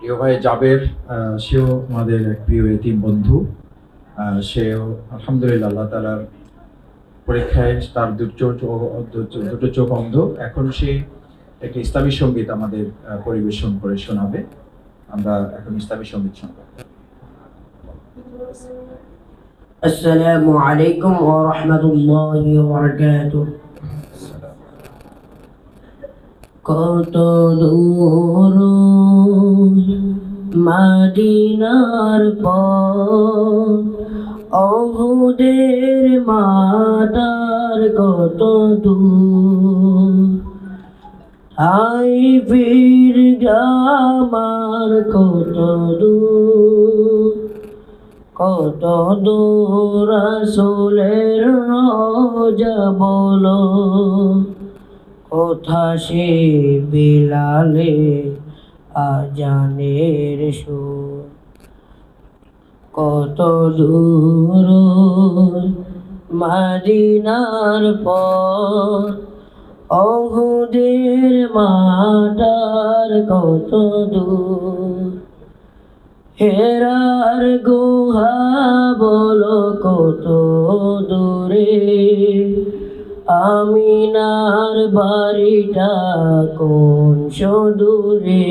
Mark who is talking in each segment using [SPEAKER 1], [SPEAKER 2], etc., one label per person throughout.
[SPEAKER 1] প্রিয় ভাই জাবের, সেও আমাদের এক প্রিয় এতিম বন্ধু। সেও আলহামদুলিল্লাহ আল্লাহ তাআলার পরীক্ষায় তার দুটো চোখ অন্ধ। এখন সে একটি ইসলামী সঙ্গীত আমাদের পরিবেশন করে শোনাবে। আমরা এখন ইসলামী সঙ্গীত শুনব।
[SPEAKER 2] আসসালামু আলাইকুম ওয়া রাহমাতুল্লাহি ওয়া বারাকাতুহু। কত দূর মদিনার পথ, অহুদের মাতার কত দূর, তাইফের গ্রামার কত দূর, কত দূর রাসূলের রওজা বলো, কোথা সে বিলালে আজানের সুর, কত দূর মদিনার পথ, অহুদের মাতার কত দূর, হেরার গুহা বলো কত দূরে, আমিনার বাড়িটা কোন সুদূরে,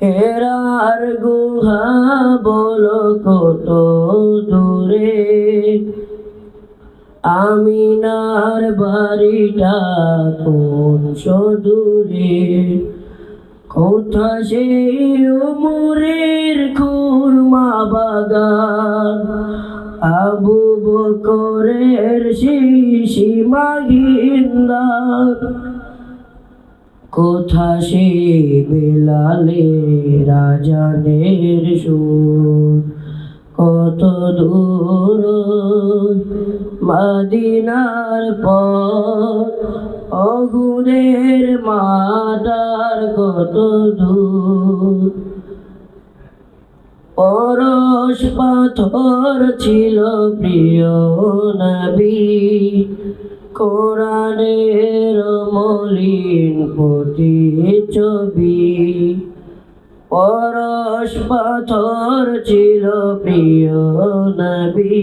[SPEAKER 2] হেরার গুহা বলো কত দূরে, আমিনার বাড়িটা কোন সুদূরে, কোথা সেই উমরের খুরমা বাগান, আবু বকরের শিশি মাগিন্দার, কোথা সে বেলালের আজানের সুর, কত দূর মদিনার পথ, অহুদের মাতার কত দূর, পরশ পাথর ছিল প্রিয় নবী, কোরআনের মলিন প্রতিচ্ছবি, পরশ পাথর ছিল প্রিয় নবী,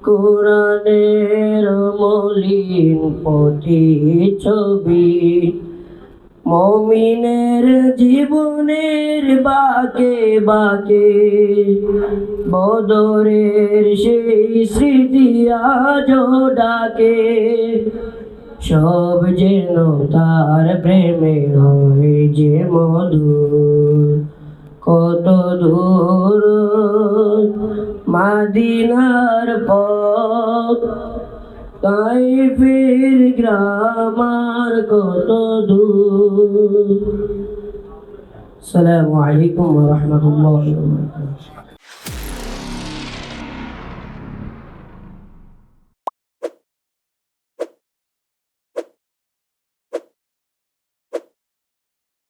[SPEAKER 2] কোরআনের মলিন প্রতিচ্ছবি, মুমিনের জীবনের বাঁকে বাঁকে বদরের সেই স্মৃতি আজও ডাকে, সব যেন তার প্রেমে হয় যে মধুর, কত দূর মদিনার পথ, তাইফের গ্রামার কত দূর। আসসালামু আলাইকুম ওয়া রাহমাতুল্লাহি ওয়া বারাকাতুহু।